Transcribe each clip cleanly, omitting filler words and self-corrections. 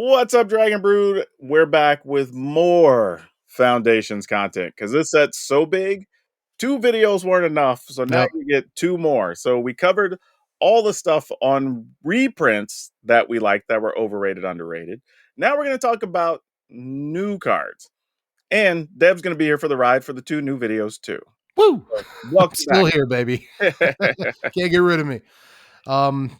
What's up, Dragon Brood? We're back with more Foundations content because this set's so big. 2 videos weren't enough, so now Nope. you get 2 more. So we covered all the stuff on reprints that we like that were overrated, underrated. Now we're going to talk about new cards. And Dev's going to be here for the ride for the 2 new videos, too. Woo! So I'm welcome still here, baby. back. Can't get rid of me.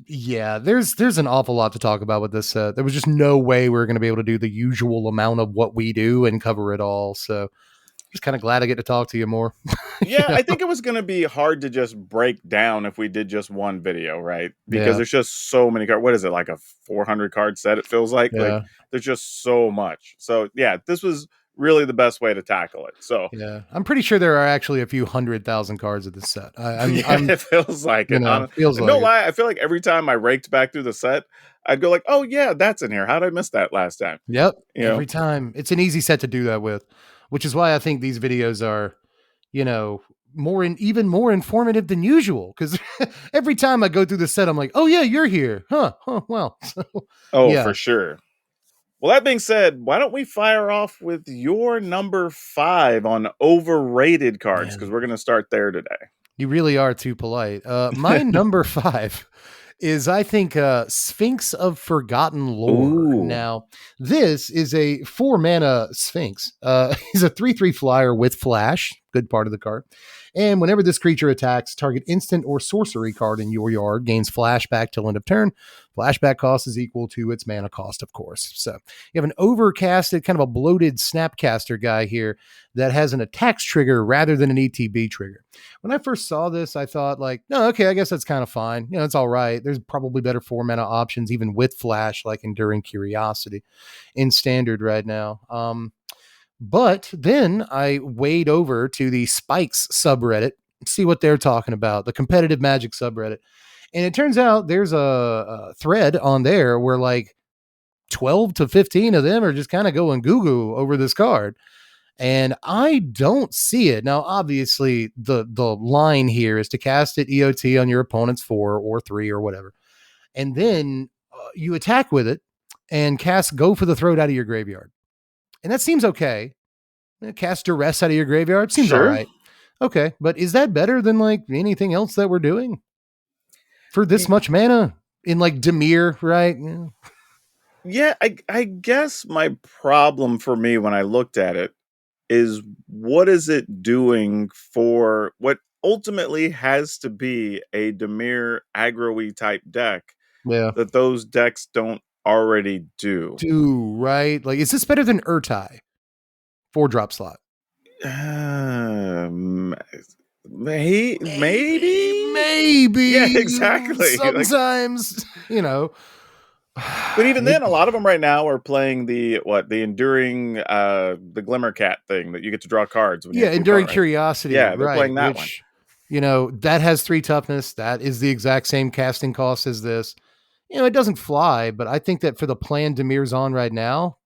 Yeah, there's an awful lot to talk about with this set. There was just no way we were going to be able to do the usual amount of what we do and cover it all. So just kind of glad I get to talk to you more. Yeah, I think it was going to be hard to just break down if we did just one video, right? Because Yeah. there's just so many cards. What is it, like a 400 card set? It feels like Yeah. there's just so much. So yeah, this was really the best way to tackle it. So Yeah, I'm pretty sure there are actually a few 100,000 cards of this set. it feels like it. Feels No like it. lie, I feel like every time I raked back through the set, I'd go like, "Oh yeah, that's in here. How did I miss that last time?" Yep. You know? Every time. It's an easy set to do that with, which is why I think these videos are, even more informative than usual. Because every time I go through the set, I'm like, oh yeah, you're here. Huh. Well. Oh, Yeah. for sure. Well, that being said, why don't we fire off with your number 5 on overrated cards? Because Man, we're going to start there today. you really are too polite. My number 5 is, I think, Sphinx of Forgotten Lore. Ooh. Now, this is a 4-mana Sphinx. He's a 3/3 flyer with flash, good part of the card. And whenever this creature attacks, target instant or sorcery card in your yard gains flashback till end of turn. Flashback cost is equal to its mana cost, of course. So you have an overcasted, kind of a bloated snapcaster guy here that has an attacks trigger rather than an ETB trigger. When I first saw this, I thought like, no, okay, I guess that's kind of fine. It's all right. There's probably better 4-mana options, even with flash, like Enduring Curiosity in standard right now. But then I wade over to the Spikes subreddit, see what they're talking about, the competitive Magic subreddit. And it turns out there's a thread on there where like 12 to 15 of them are just kind of going goo-goo over this card. And I don't see it. Now, obviously, the line here is to cast it EOT on your opponent's 4 or 3 or whatever. And then you attack with it and cast Go for the Throat out of your graveyard. And that seems okay. Cast Duress out of your graveyard seems all right. Okay, but is that better than like anything else that we're doing for this much mana in like Dimir, right? Yeah, I guess my problem for me when I looked at it is what is it doing for what ultimately has to be a Dimir aggro-y type deck Yeah. that those decks don't already do. Right? Like, is this better than Urtai? 4-drop slot. Maybe. Yeah, exactly. Sometimes, But even then, a lot of them right now are playing the enduring the Glimmer Cat thing that you get to draw cards. When Enduring Curiosity. Yeah, they're playing that one. That has 3 toughness. That is the exact same casting cost as this. It doesn't fly, but I think that for the plan Dimir's on right now,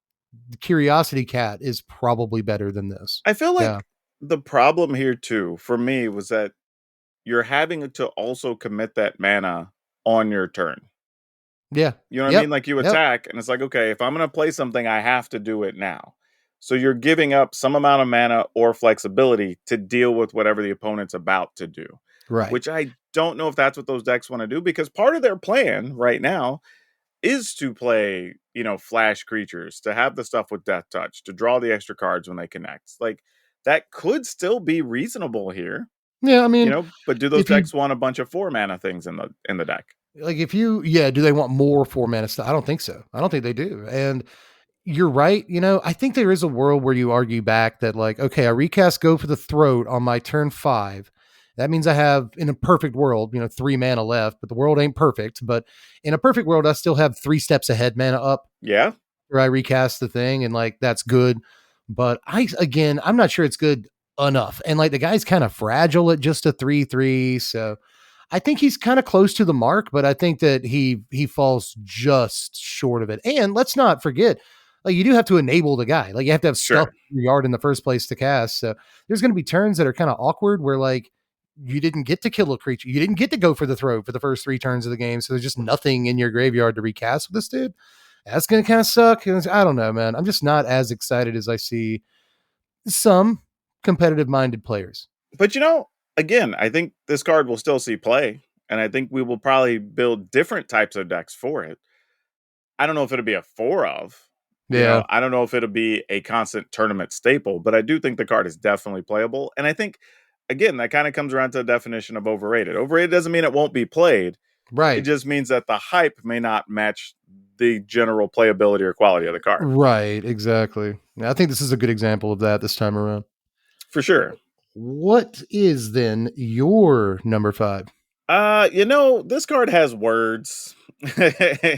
the Curiosity Cat is probably better than this. I feel like the problem here too, for me, was that you're having to also commit that mana on your turn. Yeah. You know what I mean? Like you attack and it's like, okay, if I'm going to play something, I have to do it now. So you're giving up some amount of mana or flexibility to deal with whatever the opponent's about to do. Right. Which I don't know if that's what those decks want to do, because part of their plan right now is to play, flash creatures, to have the stuff with Death Touch, to draw the extra cards when they connect. Like that could still be reasonable here. Yeah, I mean, but do those decks want a bunch of 4-mana things in the deck? Like do they want more 4-mana stuff? I don't think so. I don't think they do. And you're right. I think there is a world where you argue back that like, okay, I recast Go for the Throat on my turn 5. That means I have, in a perfect world, 3 mana left, but the world ain't perfect. But in a perfect world, I still have 3 steps ahead mana up. Yeah. Where I recast the thing and like, that's good. But I'm not sure it's good enough. And like the guy's kind of fragile at just a 3/3. So I think he's kind of close to the mark, but I think that he falls just short of it. And let's not forget, like you do have to enable the guy. Like you have to have stuff in your yard in the first place to cast. So there's going to be turns that are kind of awkward where like you didn't get to kill a creature. You didn't get to go for the throat for the first 3 turns of the game. So there's just nothing in your graveyard to recast with this dude. That's going to kind of suck. I don't know, man. I'm just not as excited as I see some competitive minded players. But again, I think this card will still see play, and I think we will probably build different types of decks for it. I don't know if it'll be a four of. Yeah. I don't know if it'll be a constant tournament staple, but I do think the card is definitely playable. And I think, again, that kind of comes around to the definition of overrated. Overrated doesn't mean it won't be played. It Right. just means that the hype may not match the general playability or quality of the card. Right. Exactly. I think this is a good example of that this time around. For sure. What is then your number 5? This card has words.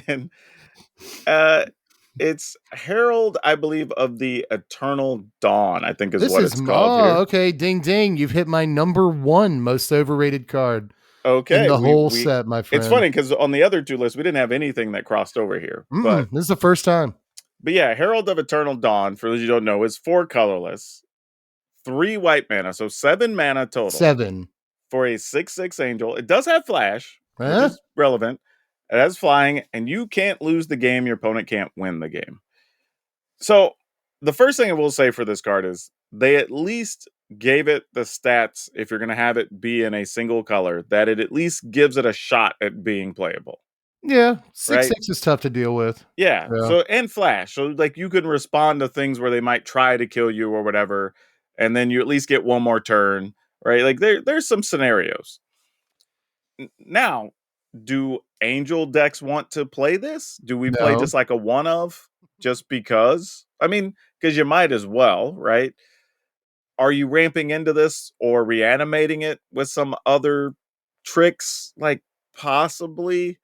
and uh it's Herald, I believe, of the Eternal Dawn, I think is This what is it's called here. okay. Ding ding. You've hit my number 1 most overrated card in Okay, the we whole we set, my it's friend. funny because on the other two lists we didn't have anything that crossed over here. This is the first time. But yeah, Herald of Eternal Dawn, for those you don't know, is 4 colorless, 3 white mana, so 7 mana total 7. for a 6/6 angel. It does have flash, which Huh? is relevant. It has flying, and you can't lose the game. Your opponent can't win the game. So the first thing I will say for this card is they at least gave it the stats, if you're going to have it be in a single color, that it at least gives it a shot at being playable, Yeah, six right? six is tough to deal with. Yeah. Yeah. So, and flash. So, like, you can respond to things where they might try to kill you or whatever, and then you at least get one more turn, right? Like, there's some scenarios. Now, do angel decks want to play this? Do we play No. just like a one of just because? I mean, because you might as well, right? Are you ramping into this or reanimating it with some other tricks? Like, possibly.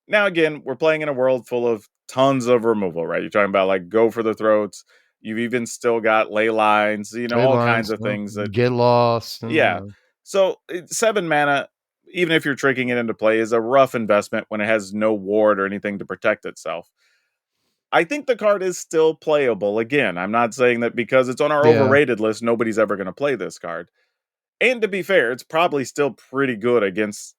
Now, again, we're playing in a world full of tons of removal, right? You're talking about like go for the throats. You've even still got ley lines, Ley all kinds lines, of things that, get lost. And, yeah. So 7 mana, even if you're tricking it into play, is a rough investment when it has no ward or anything to protect itself. I think the card is still playable. Again, I'm not saying that because it's on our yeah, overrated list, nobody's ever going to play this card. And to be fair, it's probably still pretty good against,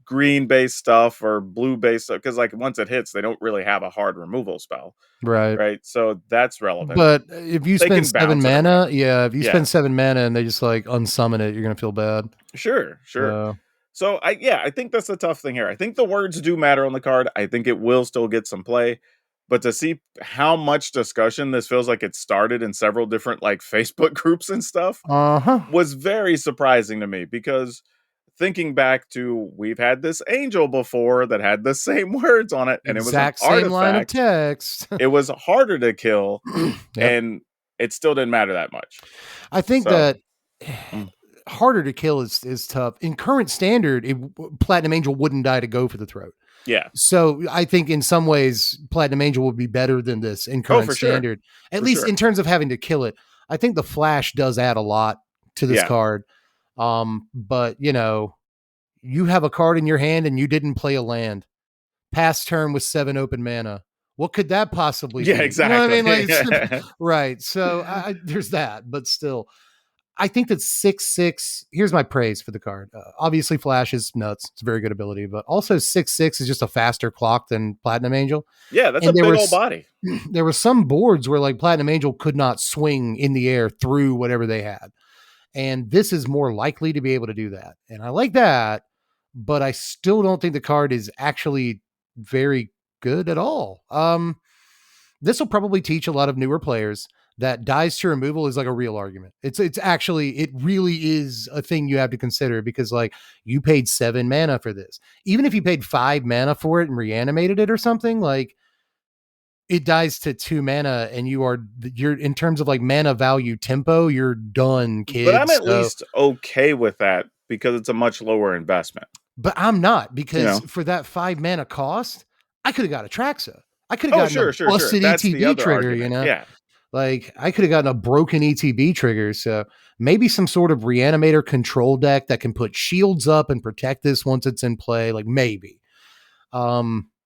green based stuff or blue based stuff. Cause like once it hits, they don't really have a hard removal spell. right. Right. So that's relevant. But if you They spend can 7 bounce it mana, around. yeah, if you Yeah. spend 7 mana and they just like unsummon it, you're gonna feel bad. Sure. Sure. Uh, So I think that's the tough thing here. I think the words do matter on the card. I think it will still get some play. But to see how much discussion this feels like it started in several different like Facebook groups and stuff huh. was very surprising to me because thinking back to we've had this angel before that had the same words on it and it was an Exact same line of artifact. text. It was harder to kill Yep. and it still didn't matter that much. I think So, that mm, harder to kill is tough. In current standard, Platinum Angel wouldn't die to go for the throat. yeah. So I think in some ways, Platinum Angel would be better than this in Oh, current for sure. standard, at For least sure. in terms of having to kill it. I think the flash does add a lot to this Yeah. card. But you have a card in your hand and you didn't play a land. Past turn with 7 open mana. What could that possibly Yeah, be? You know what I mean? exactly. Like, right. So there's that, but still, I think that 6/6. Here's my praise for the card. Obviously, Flash is nuts. It's a very good ability, but also 6/6 is just a faster clock than Platinum Angel. Yeah, that's a And there big old was body. there were some boards where like Platinum Angel could not swing in the air through whatever they had, and this is more likely to be able to do that. And I like that, but I still don't think the card is actually very good at all. This will probably teach a lot of newer players that dies to removal is like a real argument. It's actually, it really is a thing you have to consider because like you paid 7 mana for this. Even if you paid 5 mana for it and reanimated it or something, like it dies to 2 mana and you're in terms of like mana value tempo, you're done, But I'm kids. at So, least okay with that because it's a much lower investment. but I'm not You because know? for that 5 mana cost, I could have got a Traxa. I could have Oh, gotten a sure, sure, sure. busted That's the ETB other trigger, argument. Yeah. Like I could have gotten a broken ETB trigger. So maybe some sort of reanimator control deck that can put shields up and protect this once it's in play. Like maybe.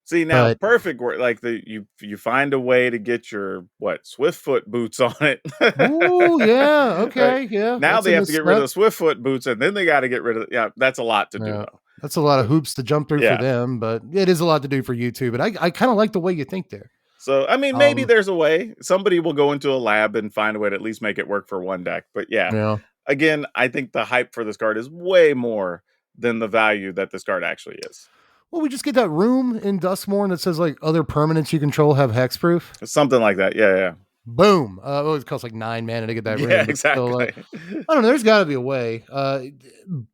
See now, But perfect work. Like you find a way to get your Swiftfoot boots on it, oh yeah, right? okay, yeah, Now that's they a have to get rid of misstep. the Swiftfoot boots, and then they got to get rid of. Yeah, that's a lot to do Yeah. though. That's a lot of hoops to jump through for Yeah. them, but it is a lot to do for you too. But I kind of like the way you think there. So, I mean, maybe Um, there's a way. Somebody will go into a lab and find a way to at least make it work for one deck. But yeah, yeah. again, I think the hype for this card is way more than the value that this card actually is. Well, we just get that room in Duskmourn that says like other permanents you control have hexproof. Something like that. Yeah, yeah. Boom. Well, it costs like 9 mana to get that Yeah, room, but still, like, exactly. I don't know. There's got to be a way.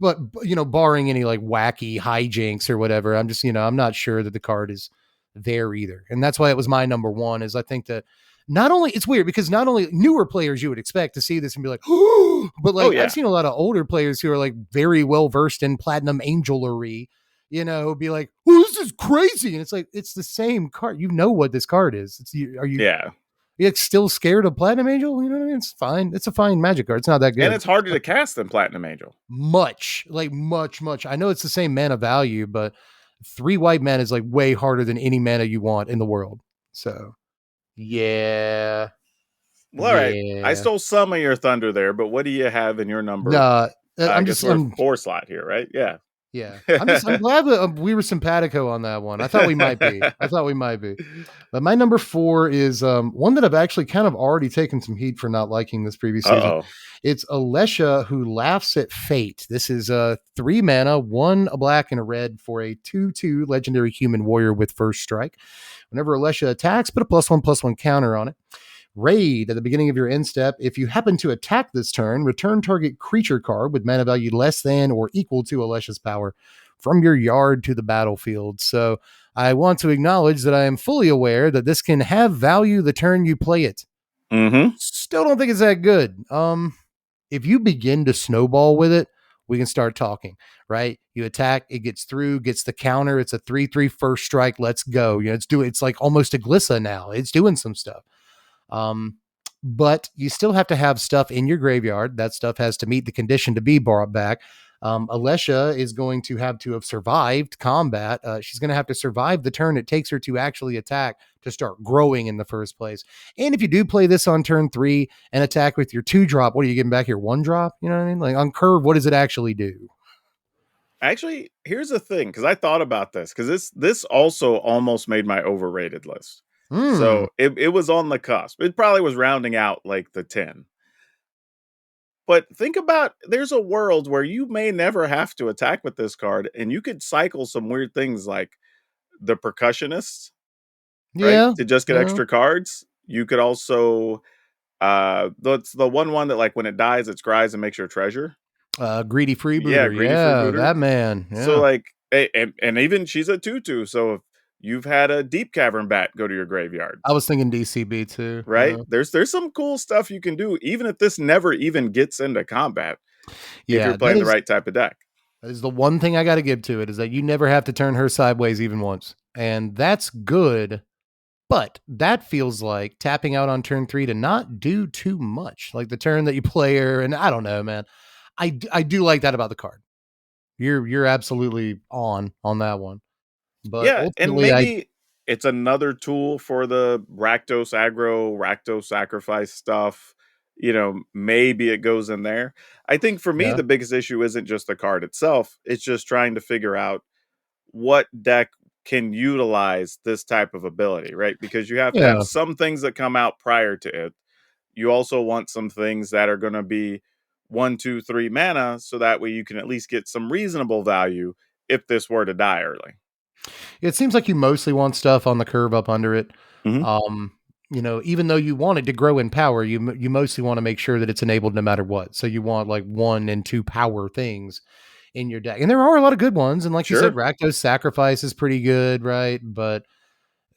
But barring any like wacky hijinks or whatever, I'm just I'm not sure that the card is there either, and that's why it was my number one. Is I think that not only it's weird because not only newer players you would expect to see this and be like, oh, but Oh, like I've yeah. seen a lot of older players who are like very well versed in Platinum Angelry. Be like, oh, this is crazy, and it's like it's the same card. You know what this card is? Are you Yeah. you're still scared of Platinum Angel? You know what I mean? It's fine. It's a fine magic card. It's not that And good. it's harder to cast than Platinum Angel. Much. Like much. I know it's the same mana value, but 3 white mana is like way harder than any mana you want in the world. So yeah. Well, all right. I Yeah. stole some of your thunder there, but what do you have in your number? Nah, I I'm guess just we're I'm 4 slot here, right? Yeah. yeah. I'm glad that we were simpatico on that one. I thought we might be. But my number 4 is one that I've actually kind of already taken some heat for not liking this previous season. Uh-oh. It's Alesha Who Laughs at Fate. This is 3 mana, 1 a black and a red for a 2/2 legendary human warrior with first strike. Whenever Alesha attacks, put a +1/+1 counter on it. Raid at the beginning of your end step. If you happen to attack this turn, return target creature card with mana value less than or equal to Alesha's power from your yard to the battlefield. So I want to acknowledge that I am fully aware that this can have value the turn you play it. Mm-hmm. Still don't think it's that good. If you begin to snowball with it, we can start talking, right? You attack, it gets through, gets the counter. It's a 3/3 first strike. Let's go. It's like almost a Glissa now. It's doing some stuff. But you still have to have stuff in your graveyard. That stuff has to meet the condition to be brought back. Alesha is going to have survived combat. She's going to have to survive the turn it takes her to actually attack to start growing in the first place. And if you do play this on turn 3 and attack with your 2-drop, what are you getting back here? 1-drop? You know what I mean? Like on curve, what does it actually do? Actually, here's the thing, because I thought about this, because this also almost made my overrated list. Hmm. So it was on the cusp. It probably was rounding out like the 10. But think about there's a world where you may never have to attack with this card, and you could cycle some weird things like the percussionist, right? Yeah. To just get Yeah. extra cards. You could also that's the one that like when it dies, it scries and makes your treasure. Greedy Yeah, freebooter. greedy Yeah. freebooter. That man. So Yeah. like and even she's a 2/2. So if you've had a deep cavern bat go to your graveyard, I was thinking DCB too. right? Yeah. There's some cool stuff you can do, even if this never even gets into combat, if you're Yeah. playing the right type of deck. That is the one thing I got to give to it is that you never have to turn her sideways even once. And that's good. But that feels like tapping out on turn 3 to not do too much. Like the turn that you play her. And I don't know, man. I do like that about the card. You're absolutely on that one. But Yeah, and ultimately, maybe it's another tool for the Rakdos aggro, Rakdos sacrifice stuff. Maybe it goes in there. I think for me, yeah. the biggest issue isn't just the card itself. It's just trying to figure out what deck can utilize this type of ability, right? Because you have to have Yeah. some things that come out prior to it. You also want some things that are going to be 1, 2, 3 mana, so that way you can at least get some reasonable value if this were to die early. It seems like you mostly want stuff on the curve up under it. Mhm. Um, even though you want it to grow in power, you mostly want to make sure that it's enabled no matter what. So you want like 1 and 2 power things in your deck. And there are a lot of good ones. And like you said, Sure. Rakdos Sacrifice is pretty good, right? But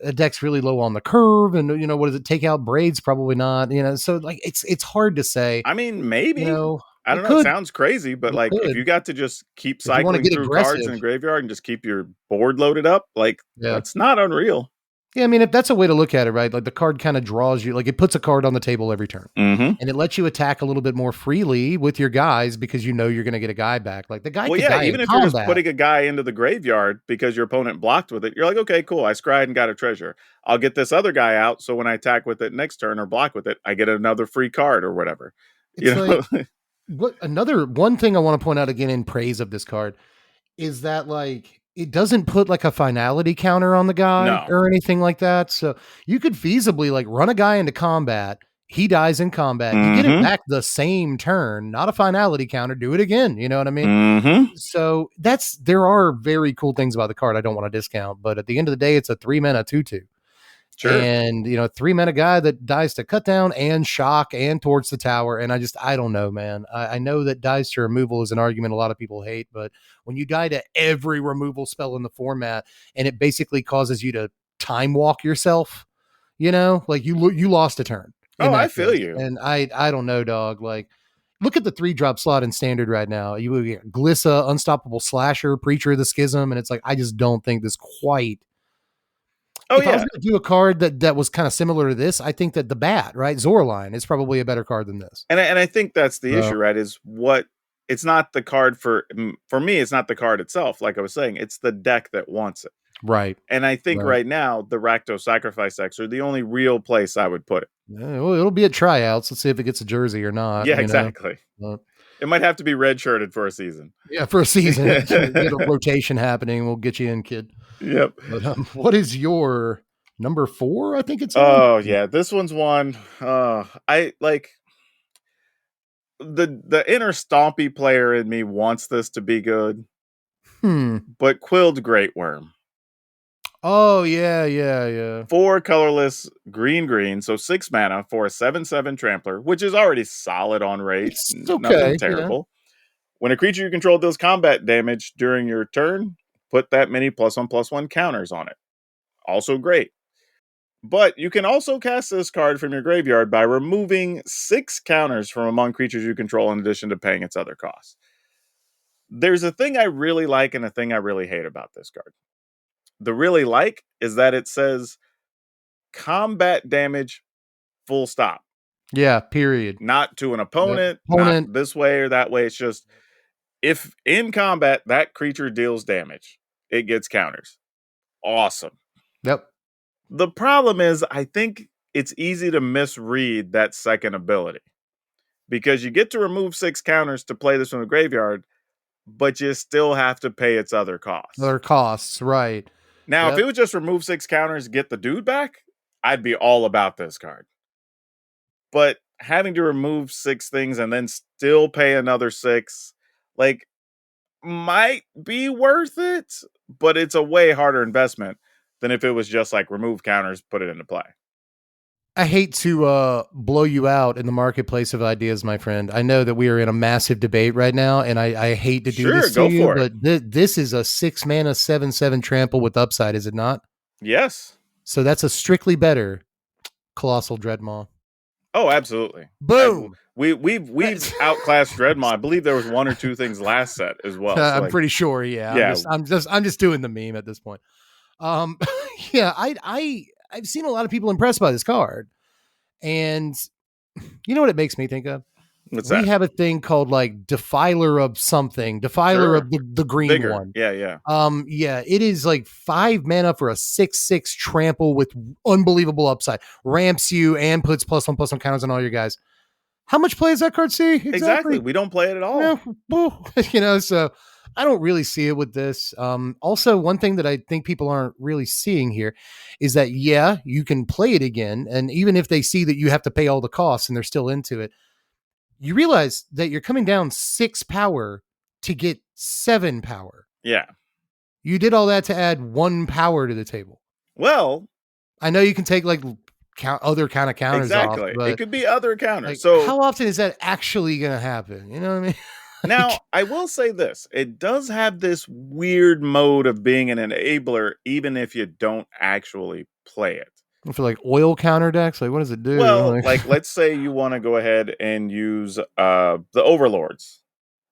a deck's really low on the curve. And what does it take out braids? Probably not. So like it's hard to say. I mean, maybe. I don't It know, it could. sounds crazy, but, It like, if could. you got to just keep If you want to cycling get through cards in aggressive. the graveyard and just keep your board loaded up, like, Yeah. that's not unreal. Yeah, I mean, if that's a way to look at it, right? Like the card kind of draws you, like it puts a card on the table every turn, Mhm. and it lets you attack a little bit more freely with your guys because you're going to get a guy back. Like the guy Well, could yeah, die in even if you're just combat. putting a guy into the graveyard because your opponent blocked with it, you're like, "Okay, cool, I scryed and got a treasure. I'll get this other guy out, so when I attack with it next turn or block with it, I get another free card or whatever." You It's like know? what another one thing I want to point out again in praise of this card. is that like it doesn't put like a finality counter on the guy No. or anything like that. So you could feasibly like run a guy into combat. He dies in combat. You get it Mm-hmm. back the same turn, not a finality counter. Do it again. You know what I mean? Mm-hmm. So there are very cool things about the card I don't want to discount. But at the end of the day, it's a 3 mana 2/2. Sure. And 3 mana guy that dies to cut down and shock and towards the tower. And I don't know, man. I know that dies to removal is an argument a lot of people hate, but when you die to every removal spell in the format and it basically causes you to time walk yourself, like you lost a turn in Oh, I that feel case. you. And I don't know, dog. Like, look at the 3-drop slot in standard right now. You get Glissa, Unstoppable Slasher, Preacher of the Schism, and it's like I just don't think this quite. Oh If I was yeah. going to do a card that was kind of similar to this, I think that the Bat, right, Zoraline, is probably a better card than this. And I think that's the issue, So, right? Is what it's not the card for me. It's not the card itself. Like I was saying, it's the deck that wants it. right, And I think right. right now the Rakdos Sacrifice decks are the only real place I would put it. Yeah, well, it'll be at tryouts. Let's see if it gets a jersey or not. Yeah, exactly. Uh, It might have to be red shirted for a season. yeah, for a season, get a rotation happening. We'll get you in, kid. Yep. But what is your number 4? I think it's on. Oh yeah, this one's one. I like the inner stompy player in me wants this to be good, Hmm. but Quilled Great Worm. Oh yeah. 4 colorless green, so 6 mana for a 7/7 trampler, which is already solid on rate. It's Nothing okay. Yeah. terrible. When a creature you control deals combat damage during your turn, put that many +1/+1 counters on it. Also great. But you can also cast this card from your graveyard by removing 6 counters from among creatures you control in addition to paying its other costs. There's a thing I really like and a thing I really hate about this card. The really like is that it says combat damage full stop. Yeah. Period. Not to an Yep. opponent, not Opponent. this way or that way. It's just if in combat that creature deals damage, it gets counters. Awesome. Yep. The problem is, I think it's easy to misread that second ability because you get to remove 6 counters to play this from the graveyard, but you still have to pay its other costs. Other costs. Right. Now, if Yep. it would just remove 6 counters, get the dude back, I'd be all about this card. But having to remove 6 things and then still pay another 6, like, might be worth it, but it's a way harder investment than if it was just like remove counters, put it into play. I hate to blow you out in the marketplace of ideas, my friend. I know that we are in a massive debate right now, and I hate to do Sure, this to go you, for but it. this is a 6 mana 7/7 trample with upside, is it not? Yes. So that's a strictly better Colossal Dreadmaw. Oh, absolutely. Boom. We've outclassed Dreadmaw. I believe there was 1 or 2 things last set as well. So I'm like, pretty sure. Yeah. yeah, I'm just doing the meme at this point. Yeah. I've seen a lot of people impressed by this card, and you know what it makes me think of? what's We that? have a thing called like Defiler of something, Defiler Sure. of the green Bigger. one. Yeah. Yeah, it is like 5 mana for a 6/6 trample with unbelievable upside. Ramps you and puts +1/+1 counters on all your guys. How much play does that card see? Exactly. We don't play it at all. Yeah, so I don't really see it with this. Also, one thing that I think people aren't really seeing here is that, yeah, you can play it again. And even if they see that you have to pay all the costs and they're still into it, you realize that you're coming down 6 power to get 7 power. Yeah. You did all that to add 1 power to the table. Well, I know you can take like other kind of counters off, exactly. but It could be other counters. like, So how often is that actually going to happen? You know what I mean? now I will say this. It does have this weird mode of being an enabler, even if you don't actually play it. For like oil counter decks, like what does it do? Well, like let's say you want to go ahead and use the overlords,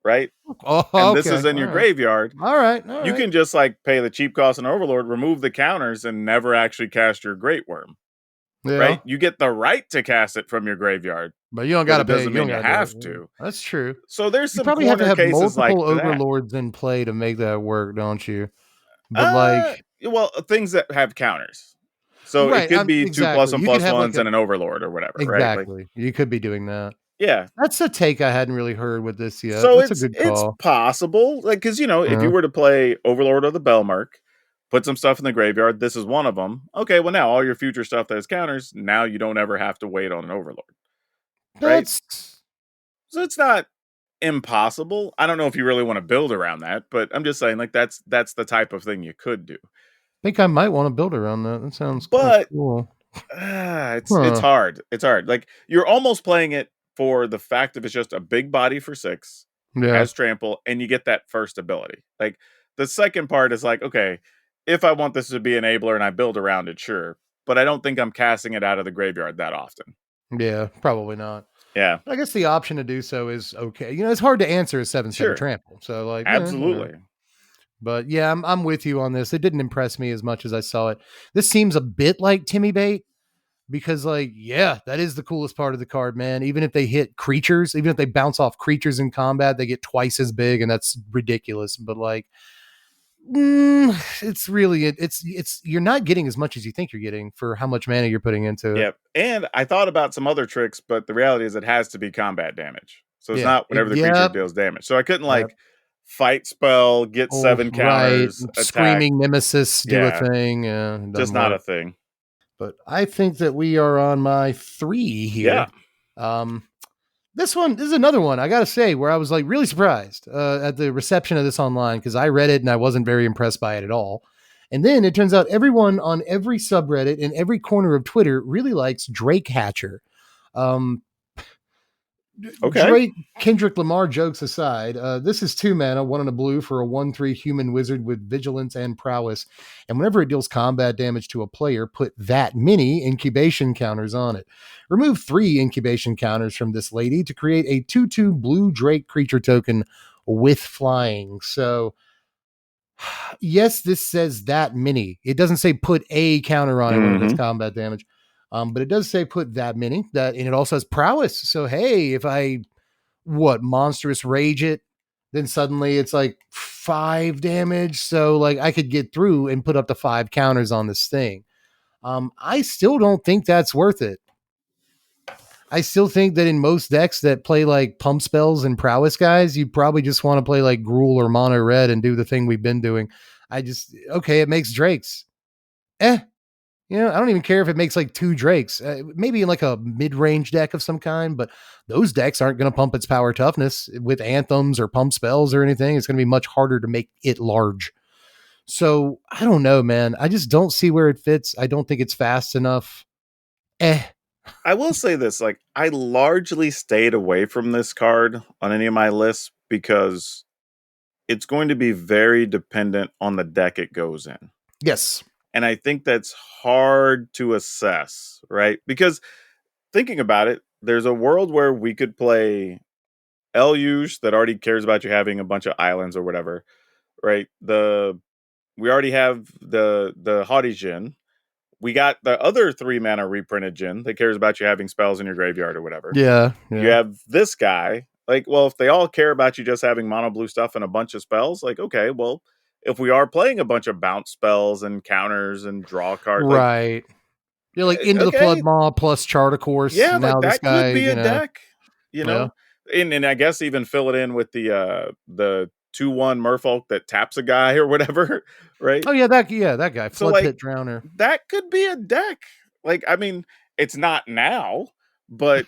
right? oh, And okay. this is in your graveyard. All right. You can just like pay the cheap cost on overlord, remove the counters, and never actually cast your great worm. yeah. Right? You get the right to cast it from your graveyard, But you don't but got to it pay. doesn't You mean don't you gotta do have it. to. That's true. So there's You some probably have to corner have cases like multiple that. overlords in play to make that work, don't you? But like, Well, things that have counters. So it right? could be 2 plus Exactly. and You could plus have like ones and an overlord or whatever, right? Like, exactly. You could be doing that. Yeah. That's a take I hadn't really heard with this yet. So That's a it's good it's call. possible, like, because if you Yeah. were to play Overlord of the Belmark, put some stuff in the graveyard, this is one of them. Okay, well, now all your future stuff that has counters, now you don't ever have to wait on an Overlord, right? That's So it's not impossible. I don't know if you really wanna build around that, but I'm just saying, like, that's the type of thing you could do. I think I might want to build around that. That sounds kind of But cool. it's Huh. hard. It's hard. Like, you're almost playing it for the fact of it's just a big body for 6, Yeah. has trample, and you get that first ability. Like, the second part is like, okay, if I want this to be enabler and I build around it, sure. But I don't think I'm casting it out of the graveyard that often. Yeah, probably not. Yeah. I guess the option to do so is okay. It's hard to answer a 7/7 Sure. trample. So like, Absolutely. But yeah, I'm with you on this. It didn't impress me as much as I saw it. This seems a bit like Timmy Bait because like, yeah, that is the coolest part of the card, man. Even if they hit creatures, even if they bounce off creatures in combat, they get twice as big, and that's ridiculous. But like, it's really it's you're not getting as much as you think you're getting for how much mana you're putting into it. Yep. And I thought about some other tricks, but the reality is it has to be combat damage. So it's Yeah. not whenever the creature Yep. deals damage. So I couldn't Yep. like fight spell, get Oh, 7 right. counters, attack. Screaming Nemesis do a Yeah, thing. Yeah, it just doesn't not work. a thing. But I think that we are on my 3 Yeah. here. Um, this is another one I gotta say where I was like really surprised at the reception of this online because I read it and I wasn't very impressed by it at all. And then it turns out everyone on every subreddit in every corner of Twitter really likes Drake Hatcher. Um, Okay. Drake Kendrick Lamar jokes aside, this is 2 mana, 1 and a blue for a 1/3 human wizard with vigilance and prowess. And whenever it deals combat damage to a player, put that many incubation counters on it. Remove 3 incubation counters from this lady to create a 2/2 blue Drake creature token with flying. So, yes, this says that many. It doesn't say put a counter on it when it does Mhm. combat damage. But it does say put that many. And it also has prowess. So hey, if I monstrous rage it, then suddenly it's like 5 damage. So like I could get through and put up to 5 counters on this thing. I still don't think that's worth it. I still think that in most decks that play like pump spells and prowess guys, you probably just want to play like Gruul or Mono Red and do the thing we've been doing. Okay, it makes Drakes. Eh, I don't even care if it makes like 2 Drakes, maybe in like a mid-range deck of some kind, but those decks aren't going to pump its power toughness with anthems or pump spells or anything. It's going to be much harder to make it large. So I don't know, man. I just don't see where it fits. I don't think it's fast enough. Eh. I will say this, like, I largely stayed away from this card on any of my lists because it's going to be very dependent on the deck it goes in. Yes. And I think that's hard to assess, right? Because thinking about it, there's a world where we could play Eluge that already cares about you having a bunch of islands or whatever, right? We already have the Haughty Jin. We got the other 3 mana reprinted Jin that cares about you having spells in your graveyard or whatever. Yeah. You Yeah. have this guy. Like, well, if they all care about you just having mono blue stuff and a bunch of spells, like, okay, well, if we are playing a bunch of bounce spells and counters and draw cards, like, Right. You're like into the flood okay, maw plus chart of course. yeah, like Now this that could guy, be a deck, yeah. and I guess even fill it in with the 2/1 Merfolk that taps a guy or whatever, right? Oh that guy, So flood like pit drowner. that could be a deck. Like, I mean, it's not now, but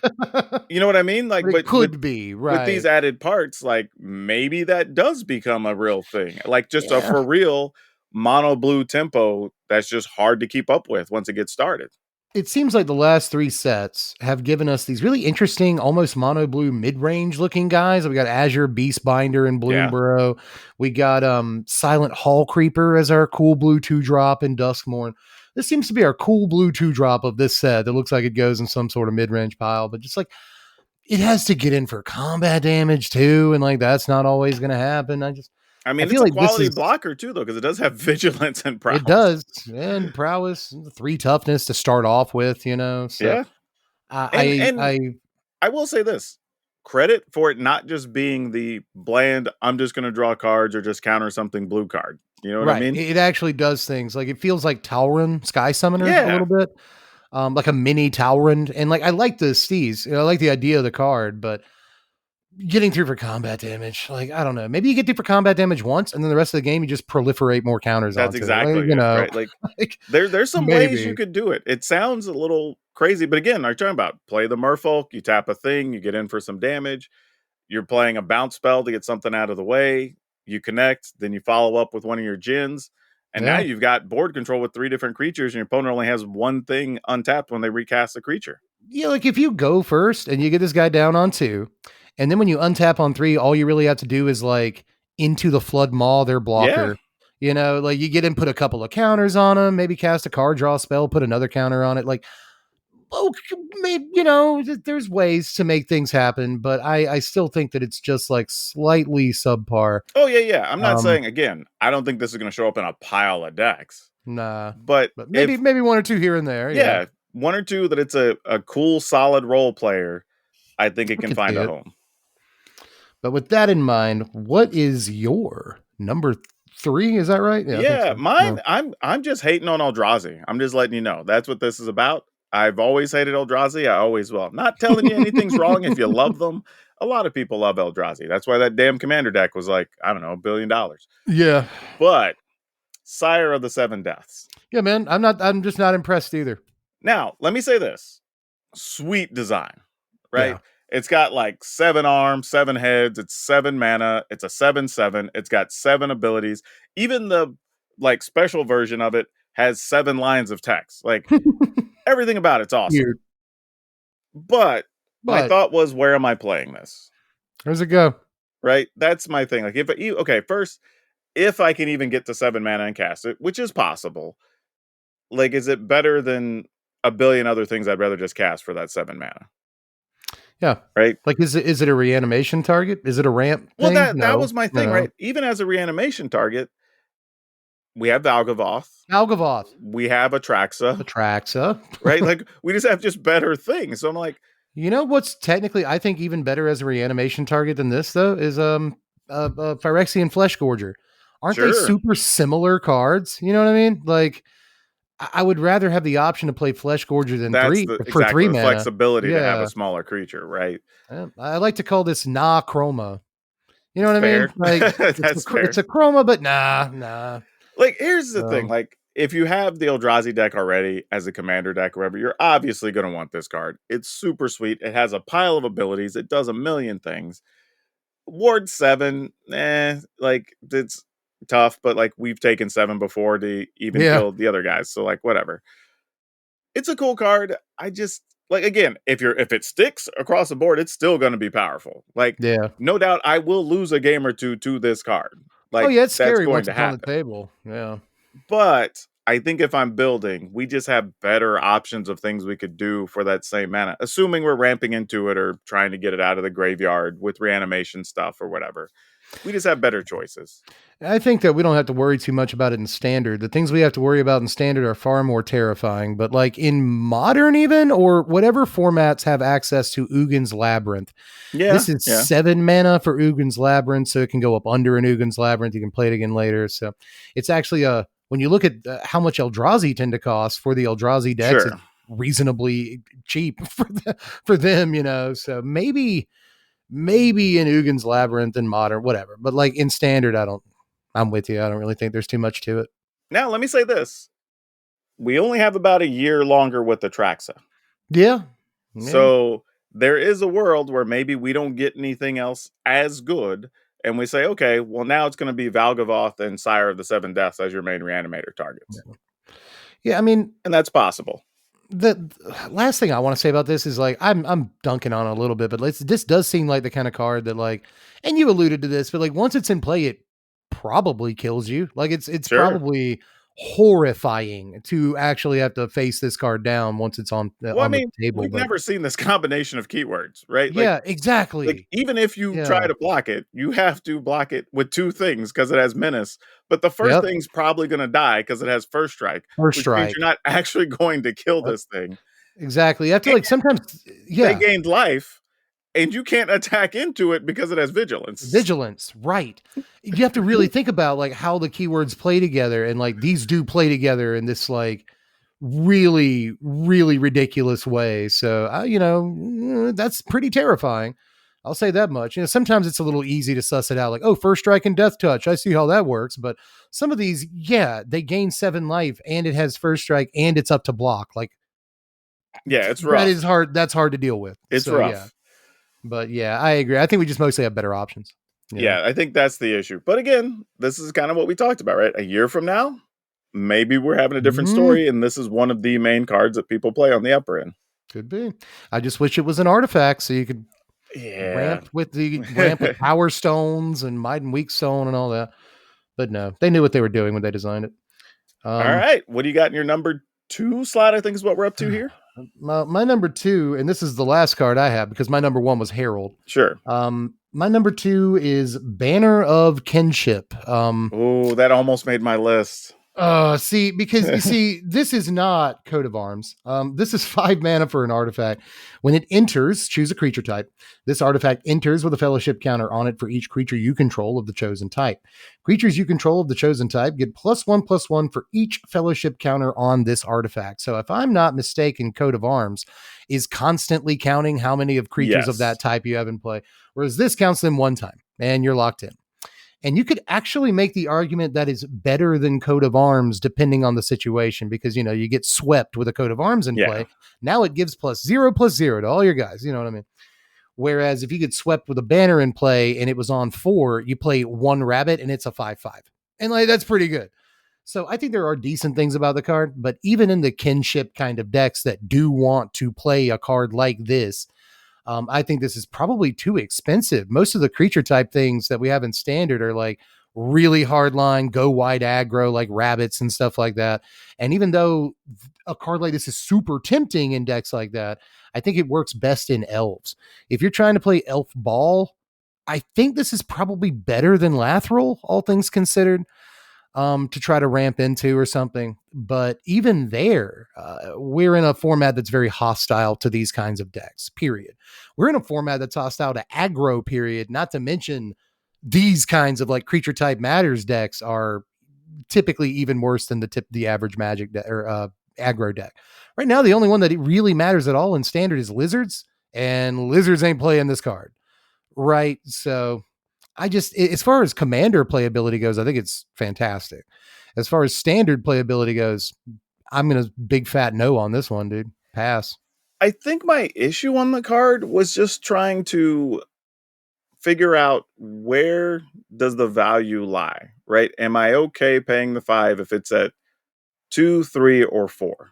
you know what I mean? Like, But it but could be, with these right. added parts, like maybe that does become a real thing. Like just a Yeah. for real mono blue tempo that's just hard to keep up with once it gets started. It seems like the last 3 sets have given us these really interesting, almost mono blue mid range looking guys. We got Azure Beastbinder and Yeah. Bloomburrow. We got Silent Hall Creeper as our cool blue 2-drop in Duskmorn. This seems to be our cool blue 2-drop of this set that looks like it goes in some sort of mid range pile, but just like it has to get in for combat damage too, and like that's not always going to happen. I I mean, it's feel a like this quality is blocker too, though, because it does have vigilance and it prowess. does and prowess 3 toughness to start off with, So Yeah, I and I I will say this: credit for it not just being the bland. I'm just going to draw cards or just counter something blue card. You know what I Right. mean? It actually does things like it feels like Talrun Sky Summoner a Yeah, little bit. like a mini Talrand. And like I like the Steez. You know, I like the idea of the card, but getting through for combat damage, like I don't know. Maybe you get through for combat damage once, and then the rest of the game you just proliferate more counters That's onto it. Like, exactly you it, know, right? Like like there's some ways you maybe. could do it. It sounds a little crazy, but again, I'm talking about play the merfolk, you tap a thing, you get in for some damage. You're playing a bounce spell to get something out of the way. You connect, then you follow up with one of your gins. And now Yeah. you've got board control with 3 different creatures, and your opponent only has one thing untapped when they recast the creature. Yeah, like if you go first and you get this guy down on 2, and then when you untap on 3, all you really have to do is like into the Flood Maw their Yeah. blocker. You know, like you get him, put a couple of counters on him, maybe cast a card draw spell, put another counter on it. Like, oh, maybe, you know, there's ways to make things happen, but I still think that it's just like slightly subpar. Oh, yeah, yeah. I'm not Um, saying, again, I don't think this is going to show up in a pile of decks. nah, But but if, maybe one or two here and there. Yeah, yeah, one or two that it's a cool, solid role player, I think it I can can see find a it. home. But with that in mind, what is your number 3? Is that right? Yeah, I think Yeah, so. mine. No. I'm just hating on Eldrazi. I'm just letting you know that's what this is about. I've always hated Eldrazi. I always will. Not telling you anything's wrong if you love them. A lot of people love Eldrazi. That's why that damn commander deck was like, I don't know, $1 billion. Yeah. But Sire of the Seven Deaths. Yeah, man. I'm just not impressed either. Now, let me say this. Sweet design, right? Yeah. It's got like 7 arms, 7 heads, it's 7 mana, it's a 7/7, it's got 7 abilities. Even the like special version of it has 7 lines of text. Like everything about it's awesome. Weird. But my But thought was, where am I playing this? there's a go. Right? That's my thing. Like okay, first, if I can even get to 7 mana and cast it, which is possible, like is it better than a billion other things I'd rather just cast for that 7 mana? Yeah. Right? Like, is it a reanimation target? Is it a ramp Well, thing? that No. was my You thing, know. right? Even as a reanimation target, we have Valgavoth, Algavoth. we have Atraxa, Atraxa. right? Like we just have just better things. So I'm like, You know what's technically I think even better as a reanimation target than this though is Phyrexian Flesh Gorger. Aren't they sure, super similar cards? You know what I mean? Like I would rather have the option to play Flesh Gorger than that's 3 the for exactly 3 the mana. flexibility to have a Yeah. smaller creature, right? I like to call this nah chroma. You know what I mean? Fair. Like That's it's fair. a chroma, but nah. Like, here's the thing. So Like, if you have the Eldrazi deck already as a commander deck or whatever, you're obviously going to want this card. It's super sweet. It has a pile of abilities. It does a million things. Ward 7, like it's tough, but like we've taken 7 before to even yeah, kill the other guys. So like whatever. It's a cool card. I just like again, if it sticks across the board, it's still gonna be powerful. Like, yeah. no doubt I will lose a game or two to this card. Oh Like, yeah, it's that's scary going once to it's on the happen. table. Yeah. But I think if I'm building, we just have better options of things we could do for that same mana, assuming we're ramping into it or trying to get it out of the graveyard with reanimation stuff or whatever. We just have better choices. I think that we don't have to worry too much about it in standard. The things we have to worry about in standard are far more terrifying. But like in modern, even or whatever formats have access to Ugin's Labyrinth, Yeah, this is yeah, 7 mana for Ugin's Labyrinth, so it can go up under an Ugin's Labyrinth. You can play it again later. So it's actually a when you look at how much Eldrazi tend to cost for the Eldrazi decks, it's sure. reasonably cheap for them. You know, so maybe in Ugin's Labyrinth and modern, whatever. But like in standard, I'm with you. I don't really think there's too much to it. Now, let me say this. We only have about a year longer with the Traxa. Yeah. Yeah. So there is a world where maybe we don't get anything else as good. And we say, okay, well, now it's going to be Valgavoth and Sire of the Seven Deaths as your main reanimator targets. Yeah. I mean, And that's possible. the last thing I want to say about this is like I'm dunking on it a little bit, but this does seem like the kind of card that like, and you alluded to this, but like once it's in play, it probably kills you. Like it's Sure. probably horrifying to actually have to face this card down once it's Well, I on the mean, table. we've But never seen this combination of keywords, right? yeah, Like exactly. even if you try Yeah. to block it, you have to block it with 2 things because it has menace. But the first Yep. thing's probably going to die because it has first strike, First which means strike. you're not actually going to kill Yep. this thing. Exactly. I feel And like sometimes, they yeah, gained life, and you can't attack into it because it has vigilance. vigilance, right? You have to really think about like how the keywords play together, and like these do play together in this like really, really ridiculous way. So, that's pretty terrifying. I'll say that much. Sometimes it's a little easy to suss it out, like, oh, first strike and death touch. I see how that works. But some of these, yeah, they gain 7 life and it has first strike and it's up to block. Like, Yeah, it's that is rough. hard. That's hard to deal with. It's So, yeah. rough. But yeah, I agree. I think we just mostly have better options. Yeah, I think that's the issue. But again, this is kind of what we talked about, right? A year from now, maybe we're having a different Mm, story, and this is one of the main cards that people play on the upper end. could be. I just wish it was an artifact so you could Yeah. ramp with power stones and might and weak stone and all that. But no, they knew what they were doing when they designed it. All Um, right. What do you got in your number 2 slot? I think is what we're up to here. my number two, and this is the last card I have because my number one was Herald. Sure. My number two is Banner of Kinship. Oh, that almost made my list. See, because you see, this is not Coat of Arms. This is 5 mana for an artifact. When it enters, choose a creature type. This artifact enters with a fellowship counter on it for each creature you control of the chosen type. Creatures you control of the chosen type get +1/+1 for each fellowship counter on this artifact. So if I'm not mistaken, Coat of Arms is constantly counting how many of creatures of Yes. that type you have in play, whereas this counts them one time and you're locked in. And you could actually make the argument that is better than Coat of Arms depending on the situation because, you get swept with a Coat of Arms in Yeah. play. Now it gives +0/+0 to all your guys. You know what I mean? Whereas if you get swept with a banner in play and it was on 4, you play one rabbit and it's a 5/5. And like that's pretty good. So I think there are decent things about the card, but even in the kinship kind of decks that do want to play a card like this, I think this is probably too expensive. Most of the creature type things that we have in standard are like really hard line, go wide aggro, like rabbits and stuff like that. And even though a card like this is super tempting in decks like that, I think it works best in elves. If you're trying to play elf ball, I think this is probably better than Lathril, all things considered, to try to ramp into or something. But even there, we're in a format that's very hostile to these kinds of decks, period. We're in a format that's hostile to aggro, period. Not to mention these kinds of like creature type matters decks are typically even worse than the average magic or aggro deck. Right now, the only one that it really matters at all in standard is lizards, and lizards ain't playing this card. Right. So as far as commander playability goes, I think it's fantastic. As far as standard playability goes, I'm going to big fat no on this one, dude. Pass. I think my issue on the card was just trying to figure out where does the value lie, right? Am I okay paying the 5 if it's at 2, 3, or 4?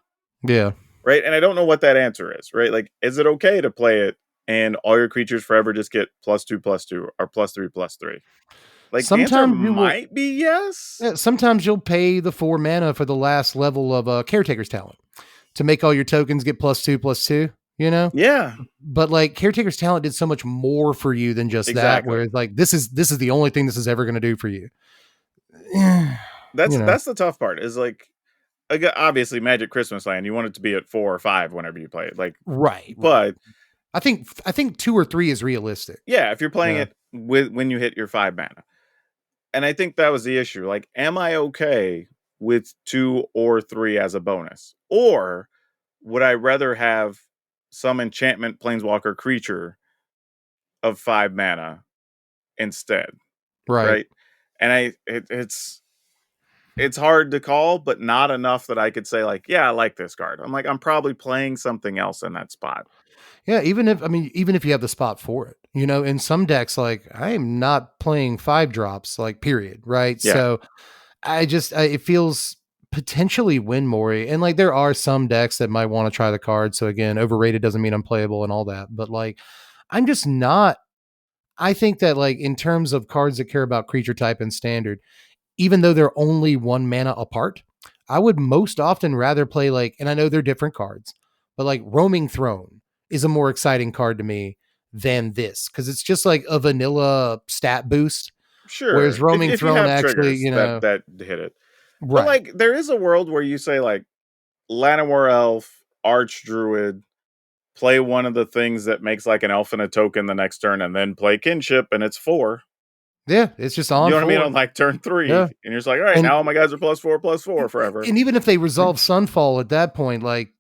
Yeah. Right? And I don't know what that answer is, right? Like, is it okay to play it and all your creatures forever just get +2/+2 or +3/+3? Like, the answer Sometimes you will. might be yes. Yeah, sometimes you'll pay the 4 mana for the last level of Caretaker's Talent to make all your tokens get +2/+2. Yeah, But like Caretaker's Talent did so much more for you than just that. exactly. Whereas like this is the only thing this is ever going to do for you. That's you know. that's the tough part. Is like obviously Magic Christmas Land, you want it to be at 4 or 5 whenever you play it. Like, Right. Right. but I think 2 or 3 is realistic. yeah, if you're playing Yeah. it with when you hit your 5 mana. And I think that was the issue. Like, am I okay with 2 or 3 as a bonus? Or would I rather have some enchantment planeswalker creature of 5 mana instead? Right. Right. And it's hard to call, but not enough that I could say, like, yeah, I like this card. I'm like, I'm probably playing something else in that spot. Yeah, even if you have the spot for it, in some decks, like I am not playing 5 drops, like period, right? Yeah. So it feels potentially win more, and like there are some decks that might want to try the card. So again, overrated doesn't mean unplayable and all that, but like I'm just not. I think that like in terms of cards that care about creature type and standard, even though they're only 1 mana apart, I would most often rather play like, and I know they're different cards, but like Roaming Throne is a more exciting card to me than this because it's just like a vanilla stat boost. Whereas Sure. If Roaming if you Throne have actually, triggers that hit it. But right. like there is a world where you say like Llanowar Elf, Arch Druid, play one of the things that makes like an elf and a token the next turn, and then play kinship, and it's 4. Yeah, it's just You on know what I mean? four. On like turn 3, Yeah. and you're just like, all right, And now all my guys are +4/+4 forever. and even if they resolve Sunfall at that point, like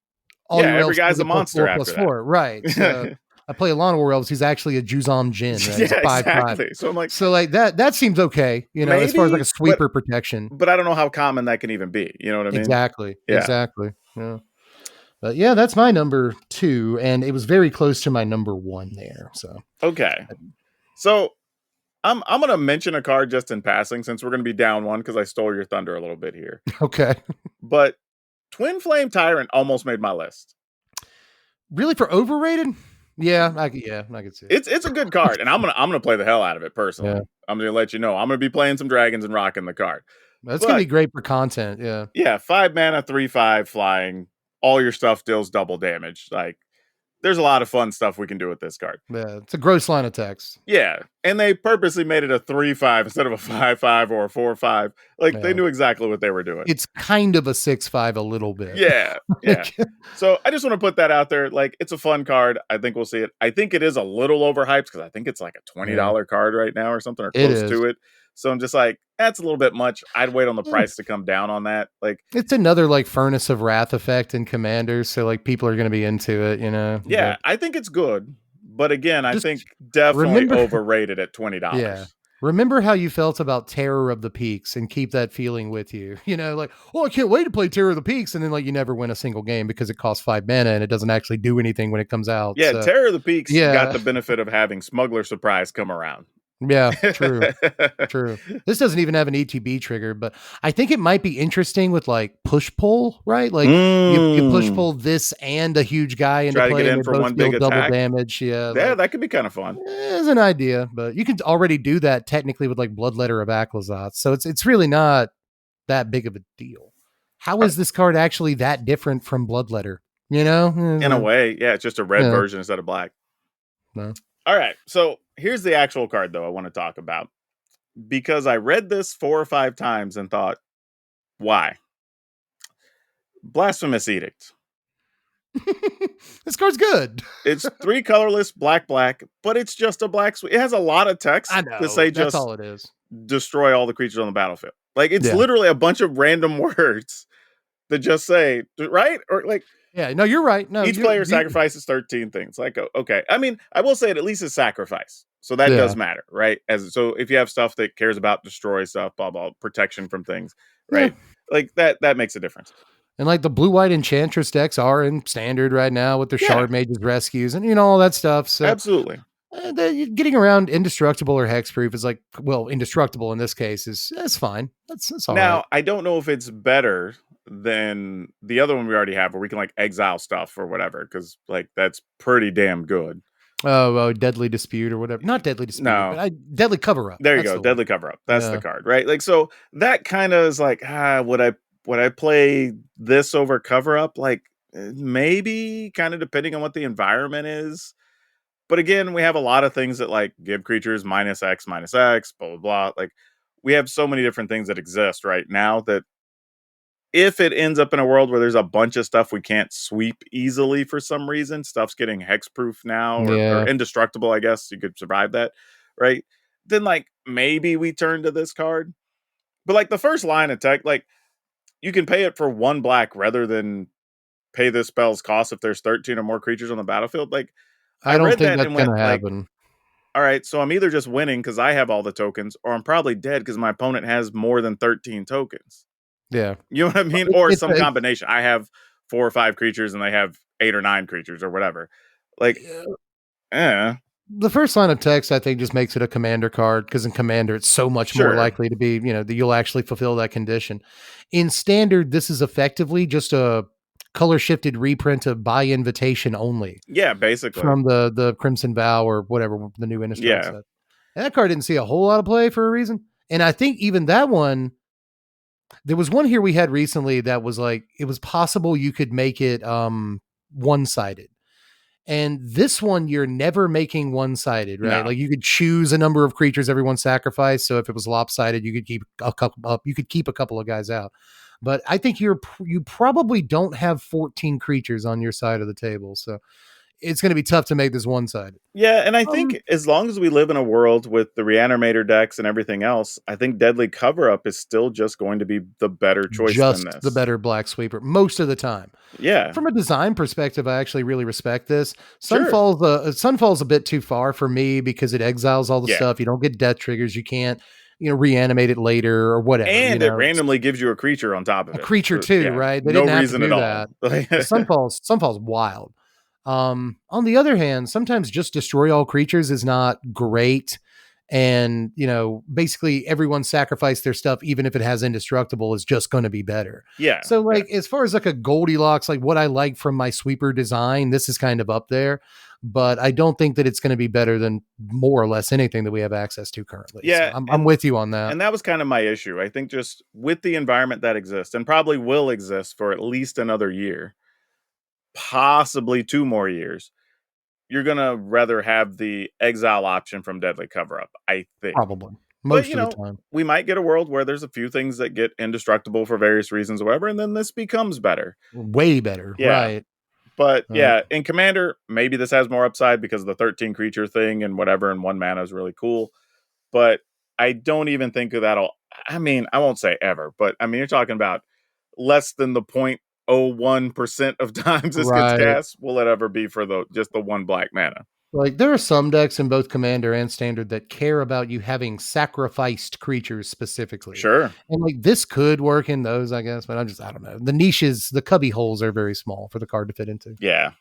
all Yeah, your every elves still guy's a get monster plus after that. 4. Right. I play a lot of war elves. He's actually a Juzam Jin, right? He's a Yeah, 5/5. exactly. So I'm like, So like that seems okay, as far as like a maybe, sweeper protection. but I don't know how common that can even be. You know what I mean? Exactly. Yeah. Exactly. Yeah. But yeah, that's my number 2, and it was very close to my number 1 there. So Okay. So I'm gonna mention a card just in passing since we're gonna be down one because I stole your thunder a little bit here. okay. But Twinflame Tyrant almost made my list. Really for overrated? I could see it. It's a good card, and I'm gonna play the hell out of it Yeah. personally. I'm gonna let you know. I'm gonna be playing some dragons and rocking the card. That's gonna But be great for content. Yeah. yeah, 5 mana, 3/5 flying. All your stuff deals double damage. Like there's a lot of fun stuff we can do with this card. Yeah. It's a gross line of text. Yeah, and they purposely made it a 3/5 instead of a 5/5 or a 4/5. Like they Yeah. knew exactly what they were doing. It's kind of a 6/5 a little bit. Yeah, yeah. Like, So I just want to put that out there. Like it's a fun card. I think we'll see it. I think it is a little overhyped because I think it's like a yeah, $20 card right now or something or it close is. to it. So I'm just like, that's a little bit much. I'd wait on the Yeah. price to come down on that. Like, It's another like Furnace of Wrath effect in Commanders, so like people are gonna be into it, yeah, But I think it's good. But again, I just think definitely remember overrated at $20. yeah. Remember how you felt about Terror of the Peaks and keep that feeling with you. Like, oh, I can't wait to play Terror of the Peaks, and then like you never win a single game because it costs 5 mana and it doesn't actually do anything when it comes out. Yeah, So Terror of the Peaks got yeah. the benefit of having Smuggler Surprise come around. Yeah, true. True. This doesn't even have an ETB trigger, but I think it might be interesting with like push pull, right? Like you push pull this and a huge guy into Try to get play, and in they for both one big deal double attack. damage. Yeah, Yeah, like that could be kind of fun. is an idea, but you can already do that technically with like Bloodletter of Aclazotz, so it's really not that big of a deal. How is this card actually that different from Bloodletter? In a way, yeah, it's just a red Yeah. version instead of black. No. All right, so here's the actual card, though, I want to talk about. Because I read this 4 or 5 times and thought, why? Blasphemous Edict. This card's good. It's 3 colorless, black, black, but it's just a black. It has a lot of text I to know. say That's just all it is. destroy all the creatures on the battlefield. Like, it's Yeah. literally a bunch of random words that just say, right? Or like, Yeah, no, you're right. No, each player sacrifices 13 things. Like, okay. I mean, I will say it at least is sacrifice. So that does matter, right? So if you have stuff that cares about destroy stuff, blah, blah, protection from things, right? Yeah. Like that makes a difference. And like the blue-white Enchantress decks are in standard right now with their Shard Mages rescues and all that stuff. So absolutely. Getting around indestructible or hexproof is like, well, indestructible in this case that's fine. That's all now, right. I don't know if it's better than the other one we already have where we can like exile stuff or whatever, because like that's pretty damn good. Oh, Deadly Dispute or whatever. Not Deadly Dispute, but Deadly Cover Up. There you go. Deadly Cover Up. That's the card, right? Like, so that kind of is like, would I play this over Cover Up? Like, maybe, kind of depending on what the environment is. But again, we have a lot of things that like give creatures -X, -X, blah, blah, blah. Like, we have so many different things that exist right now that if it ends up in a world where there's a bunch of stuff we can't sweep easily for some reason, stuff's getting hexproof now or indestructible, I guess you could survive that, right? Then like maybe we turn to this card. But like the first line of tech, like you can pay it for 1 black rather than pay this spell's cost if there's 13 or more creatures on the battlefield. Like I don't read think that that's and went gonna like, happen. all right, so I'm either just winning because I have all the tokens, or I'm probably dead because my opponent has more than 13 tokens. Yeah. You know what I mean? Or some combination. I have 4 or 5 creatures and they have 8 or 9 creatures or whatever. Like, the first line of text, I think, just makes it a commander card because in commander, it's so much more likely to be, that you'll actually fulfill that condition. In standard, this is effectively just a color shifted reprint of by invitation only. Yeah, basically. From the Crimson Vow or whatever the new Innistrad set. And that card didn't see a whole lot of play for a reason. And I think even that one, there was one here we had recently that was like, it was possible you could make it one-sided. And this one, you're never making one-sided, right? No. Like you could choose a number of creatures everyone sacrificed. So if it was lopsided, you could keep a couple up. You could keep a couple of guys out. But I think you probably don't have 14 creatures on your side of the table. So it's going to be tough to make this one-sided. Yeah, and I think as long as we live in a world with the reanimator decks and everything else, I think Deadly Cover Up is still just going to be the better choice than Just the this. better black sweeper most of the time. Yeah, From a design perspective, I actually really respect this. sure. Sunfall's a bit too far for me because it exiles all the Yeah. stuff. You don't get death triggers. You can't, reanimate it later or whatever. And it randomly gives you a creature on top of A it. creature too, Yeah, right? They no didn't have to reason at do all. that. So Sunfall's wild. On the other hand, sometimes just destroy all creatures is not great. And, basically everyone sacrifice their stuff, even if it has indestructible, is just going to be better. Yeah. So, Yeah. as far as like a Goldilocks, like what I like from my sweeper design, this is kind of up there. But I don't think that it's going to be better than more or less anything that we have access to currently. Yeah, So I'm with you on that. And that was kind of my issue. I think just with the environment that exists and probably will exist for at least another year, possibly 2 more years, you're going to rather have the exile option from Deadly Cover Up, I think. Probably But, most of the time. we might get a world where there's a few things that get indestructible for various reasons or whatever, and then this becomes better. Way better. Yeah. Right. But Right. yeah, in Commander, maybe this has more upside because of the 13 creature thing and whatever, and 1 mana is really cool. But I don't even think that'll, I mean, I won't say ever, but I mean, you're talking about less than the 0.01% of times this gets Right. cast. Will it ever be for just the 1 black mana? Like there are some decks in both Commander and Standard that care about you having sacrificed creatures specifically. Sure. And like this could work in those, I guess, but I don't know. The niches, the cubby holes are very small for the card to fit into. Yeah.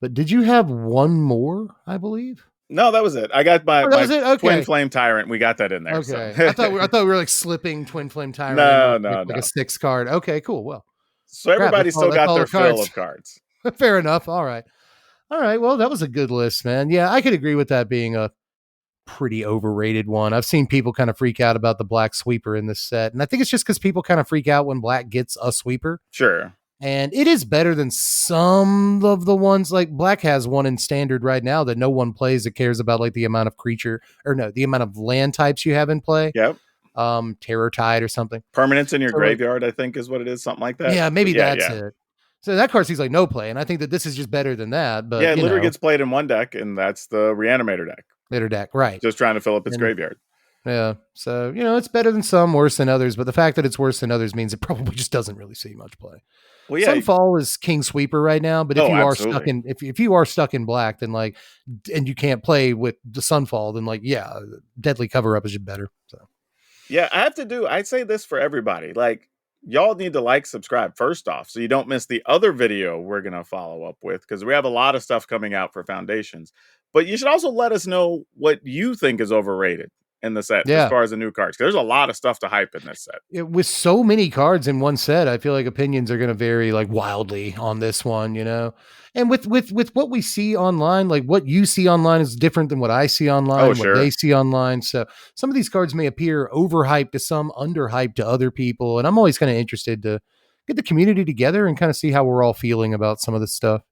But did you have one more, I believe? No, that was it. I got my, that was it? Okay. Twinflame Tyrant. We got that in there. Okay. So. I thought we were like slipping Twinflame Tyrant No, like a 6 card. Okay, cool. Well, so everybody still got their the fill of cards. Fair enough. All right. Well, that was a good list, man. Yeah, I could agree with that being a pretty overrated one. I've seen people kind of freak out about the black sweeper in this set. And I think it's just because people kind of freak out when black gets a sweeper. Sure. And it is better than some of the ones. Like black has one in Standard right now that no one plays that cares about like the amount of the amount of land types you have in play. Yep. Terror Tide or something. Permanents in your graveyard, I think is what it is. Something like that. Yeah, maybe that's it. So that card seems like no play, and I think that this is just better than that. But yeah, it literally gets played in one deck, and that's the Reanimator deck. Later deck, right? Just trying to fill up its graveyard. Yeah, so it's better than some, worse than others. But the fact that it's worse than others means it probably just doesn't really see much play. Well, yeah, Sunfall is King Sweeper right now, but if you are stuck in if you are stuck in black, then and you can't play with the Sunfall, then Deadly Cover Up is just better. So yeah, I'd say this for everybody, y'all need to subscribe first off, so you don't miss the other video we're going to follow up with, because we have a lot of stuff coming out for Foundations. But you should also let us know what you think is overrated in the set as far as the new cards. There's a lot of stuff to hype in this set. With so many cards in one set, I feel like opinions are going to vary wildly on this one, And with what we see online, what you see online is different than what I see online, what they see online. So some of these cards may appear overhyped to some, underhyped to other people. And I'm always kind of interested to get the community together and kind of see how we're all feeling about some of this stuff.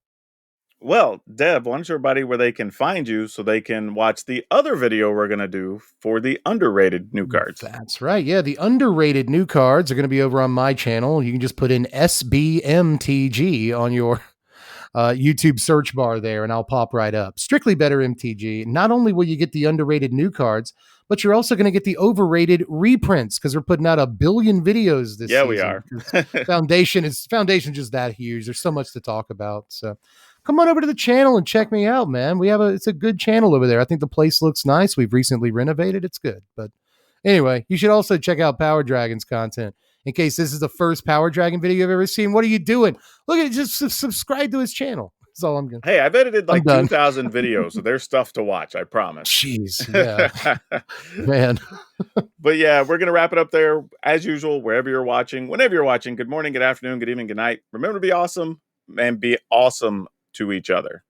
Well, Deb, why don't you everybody where they can find you so they can watch the other video we're going to do for the underrated new cards. That's right. Yeah, the underrated new cards are going to be over on my channel. You can just put in SBMTG on your YouTube search bar there, and I'll pop right up. Strictly Better MTG. Not only will you get the underrated new cards, but you're also going to get the overrated reprints because we're putting out 1 billion videos this season. Yeah, we are. Foundation's just that huge. There's so much to talk about. So come on over to the channel and check me out, man. It's a good channel over there. I think the place looks nice. We've recently renovated. It's good. But anyway, you should also check out PowrDragn's content. In case this is the first PowrDragn video you've ever seen, what are you doing? Look at it, just subscribe to his channel. That's all I'm going to. Hey, I've edited 2,000 videos, so there's stuff to watch, I promise. Jeez, yeah. Man. But yeah, we're going to wrap it up there. As usual, wherever you're watching, whenever you're watching, good morning, good afternoon, good evening, good night. Remember to be awesome and be awesome to each other.